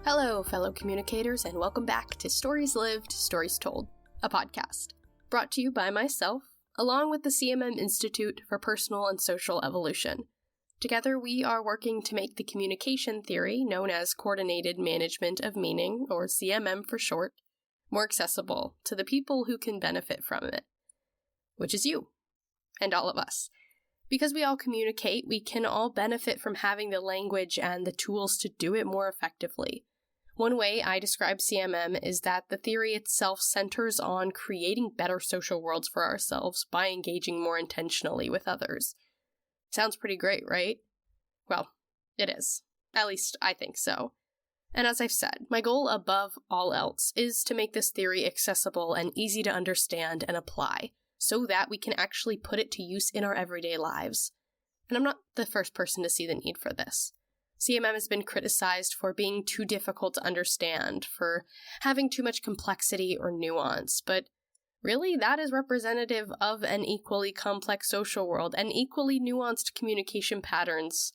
Hello, fellow communicators, and welcome back to Stories Lived, Stories Told, a podcast brought to you by myself, along with the CMM Institute for Personal and Social Evolution. Together, we are working to make the communication theory, known as Coordinated Management of Meaning, or CMM for short, more accessible to the people who can benefit from it, which is you, and all of us. Because we all communicate, we can all benefit from having the language and the tools to do it more effectively. One way I describe CMM is that the theory itself centers on creating better social worlds for ourselves by engaging more intentionally with others. Sounds pretty great, right? Well, it is. At least I think so. And as I've said, my goal above all else is to make this theory accessible and easy to understand and apply, so that we can actually put it to use in our everyday lives. And I'm not the first person to see the need for this. CMM has been criticized for being too difficult to understand, for having too much complexity or nuance, but really that is representative of an equally complex social world and equally nuanced communication patterns.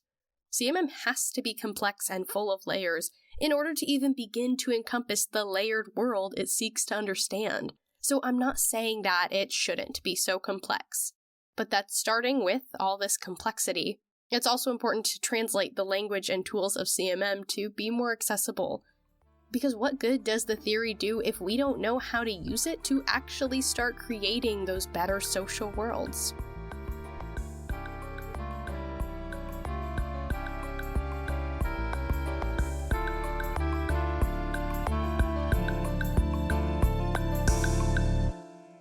CMM has to be complex and full of layers in order to even begin to encompass the layered world it seeks to understand. So I'm not saying that it shouldn't be so complex, but that starting with all this complexity, it's also important to translate the language and tools of CMM to be more accessible. Because what good does the theory do if we don't know how to use it to actually start creating those better social worlds?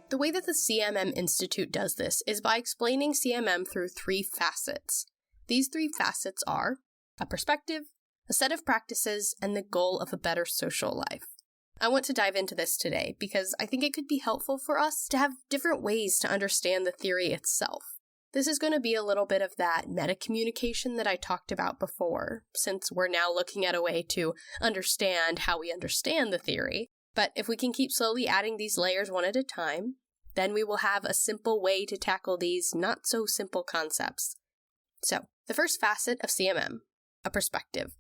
The way that the CMM Institute does this is by explaining CMM through three facets. These three facets are a perspective, a set of practices, and the goal of a better social life. I want to dive into this today because I think it could be helpful for us to have different ways to understand the theory itself. This is going to be a little bit of that meta-communication that I talked about before, since we're now looking at a way to understand how we understand the theory. But if we can keep slowly adding these layers one at a time, then we will have a simple way to tackle these not-so-simple concepts. So, the first facet of CMM, a perspective,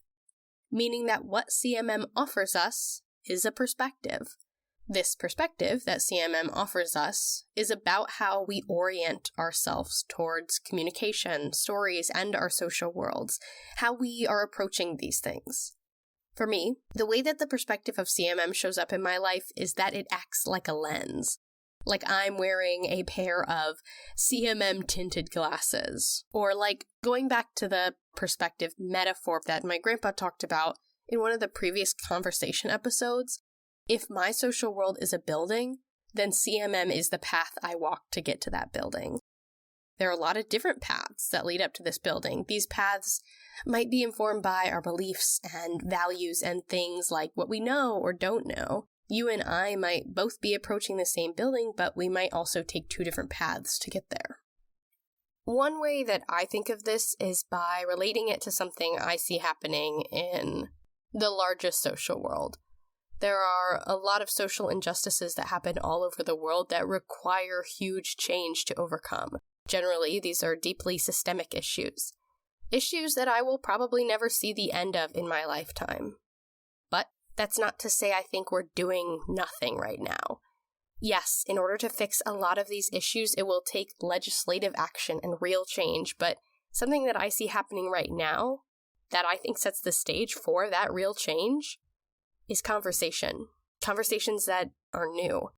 meaning that what CMM offers us is a perspective. This perspective that CMM offers us is about how we orient ourselves towards communication, stories, and our social worlds, how we are approaching these things. For me, the way that the perspective of CMM shows up in my life is that it acts like a lens. Like I'm wearing a pair of CMM tinted glasses. Or like going back to the perspective metaphor that my grandpa talked about in one of the previous conversation episodes, if my social world is a building, then CMM is the path I walk to get to that building. There are a lot of different paths that lead up to this building. These paths might be informed by our beliefs and values and things like what we know or don't know. You and I might both be approaching the same building, but we might also take two different paths to get there. One way that I think of this is by relating it to something I see happening in the largest social world. There are a lot of social injustices that happen all over the world that require huge change to overcome. Generally, these are deeply systemic issues. Issues that I will probably never see the end of in my lifetime. But that's not to say I think we're doing nothing right now. Yes, in order to fix a lot of these issues, it will take legislative action and real change, but something that I see happening right now that I think sets the stage for that real change is conversation. Conversations that are new.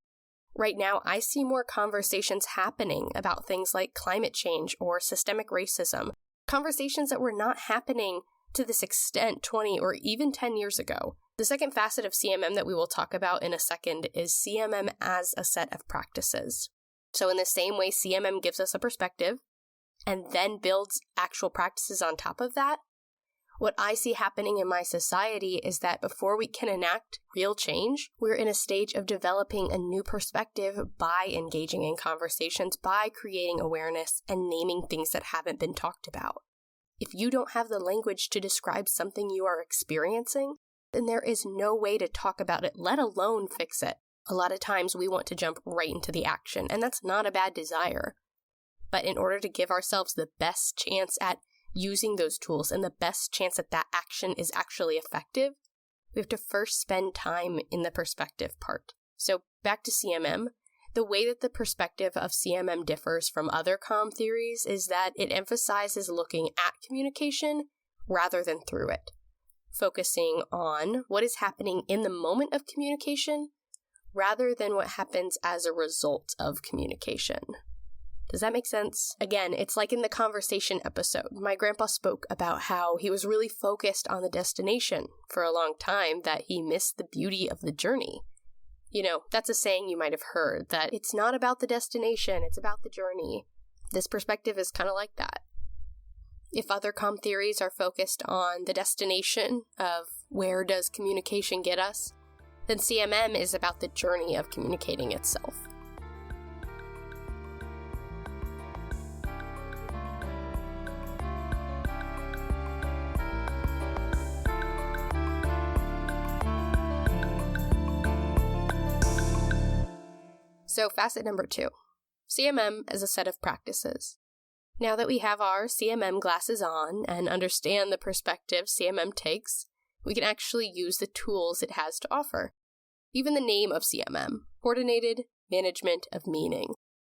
Right now, I see more conversations happening about things like climate change or systemic racism. Conversations that were not happening to this extent 20 or even 10 years ago. The second facet of CMM that we will talk about in a second is CMM as a set of practices. So in the same way CMM gives us a perspective and then builds actual practices on top of that, what I see happening in my society is that before we can enact real change, we're in a stage of developing a new perspective by engaging in conversations, by creating awareness and naming things that haven't been talked about. If you don't have the language to describe something you are experiencing, then there is no way to talk about it, let alone fix it. A lot of times we want to jump right into the action, and that's not a bad desire. But in order to give ourselves the best chance at using those tools and the best chance that that action is actually effective, we have to first spend time in the perspective part. So back to CMM. The way that the perspective of CMM differs from other comm theories is that it emphasizes looking at communication rather than through it, focusing on what is happening in the moment of communication rather than what happens as a result of communication. Does that make sense? Again, it's like in the conversation episode. My grandpa spoke about how he was really focused on the destination for a long time, that he missed the beauty of the journey. You know, that's a saying you might have heard, that it's not about the destination, it's about the journey. This perspective is kind of like that. If other comm theories are focused on the destination of where does communication get us, then CMM is about the journey of communicating itself. So facet number 2, CMM as a set of practices. Now that we have our CMM glasses on and understand the perspective CMM takes, we can actually use the tools it has to offer. Even the name of CMM, Coordinated Management of Meaning,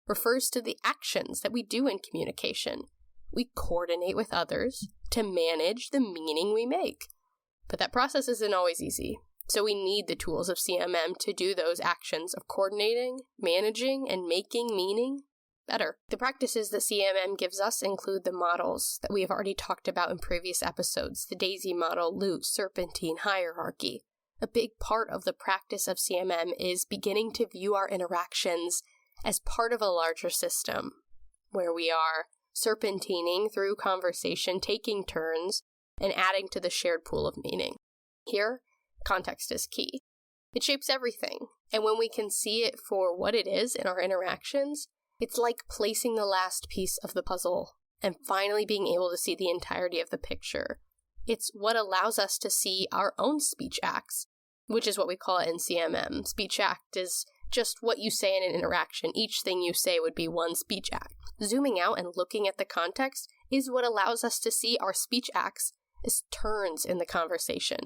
refers to the actions that we do in communication. We coordinate with others to manage the meaning we make. But that process isn't always easy. So we need the tools of CMM to do those actions of coordinating, managing, and making meaning better. The practices that CMM gives us include the models that we have already talked about in previous episodes, the daisy model, loop, serpentine, hierarchy. A big part of the practice of CMM is beginning to view our interactions as part of a larger system, where we are serpentining through conversation, taking turns, and adding to the shared pool of meaning. Here, context is key. It shapes everything, and when we can see it for what it is in our interactions, it's like placing the last piece of the puzzle and finally being able to see the entirety of the picture. It's what allows us to see our own speech acts, which is what we call it in CMM. Speech act is just what you say in an interaction. Each thing you say would be one speech act. Zooming out and looking at the context is what allows us to see our speech acts as turns in the conversation,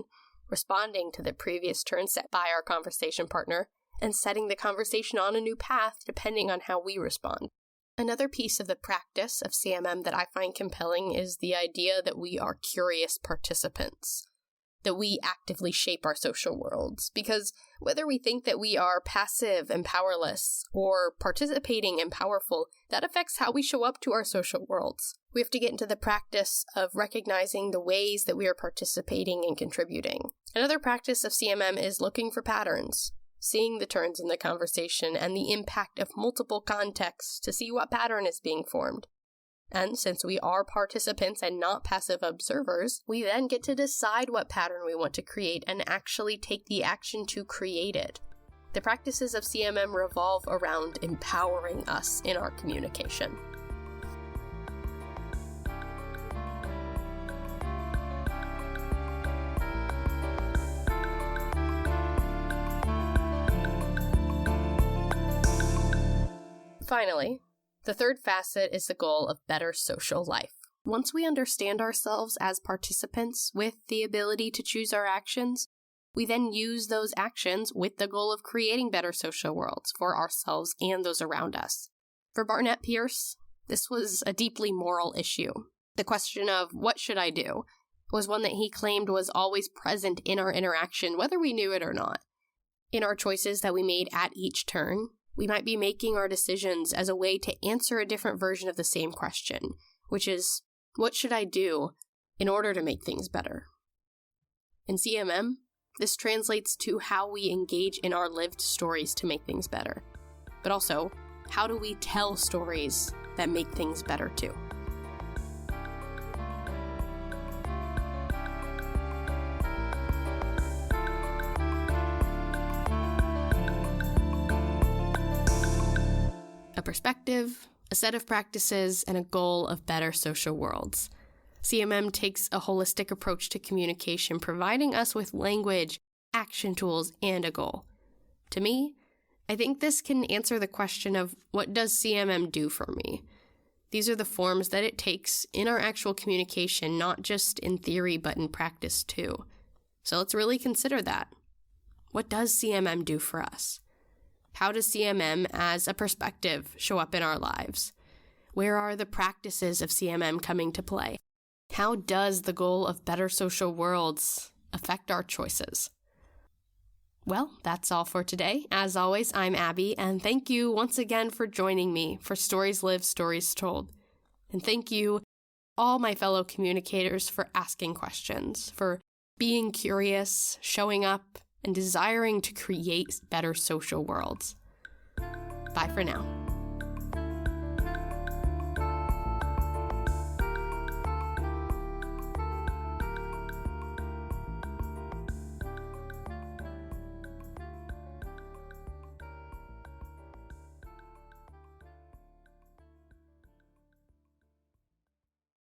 responding to the previous turn set by our conversation partner, and setting the conversation on a new path depending on how we respond. Another piece of the practice of CMM that I find compelling is the idea that we are curious participants, that we actively shape our social worlds, because whether we think that we are passive and powerless or participating and powerful, that affects how we show up to our social worlds. We have to get into the practice of recognizing the ways that we are participating and contributing. Another practice of CMM is looking for patterns, seeing the turns in the conversation and the impact of multiple contexts to see what pattern is being formed. And since we are participants and not passive observers, we then get to decide what pattern we want to create and actually take the action to create it. The practices of CMM revolve around empowering us in our communication. Finally, the third facet is the goal of better social life. Once we understand ourselves as participants with the ability to choose our actions, we then use those actions with the goal of creating better social worlds for ourselves and those around us. For Barnett Pierce, this was a deeply moral issue. The question of what should I do was one that he claimed was always present in our interaction, whether we knew it or not. In our choices that we made at each turn, we might be making our decisions as a way to answer a different version of the same question, which is, what should I do in order to make things better? In CMM, this translates to how we engage in our lived stories to make things better. But also, how do we tell stories that make things better too? A perspective, a set of practices, and a goal of better social worlds. CMM takes a holistic approach to communication, providing us with language, action tools, and a goal. To me, I think this can answer the question of what does CMM do for me? These are the forms that it takes in our actual communication, not just in theory, but in practice too. So let's really consider that. What does CMM do for us? How does CMM as a perspective show up in our lives? Where are the practices of CMM coming to play? How does the goal of better social worlds affect our choices? Well, that's all for today. As always, I'm Abbie, and thank you once again for joining me for Stories Lived, Stories Told. And thank you, all my fellow communicators, for asking questions, for being curious, showing up, and desiring to create better social worlds. Bye for now.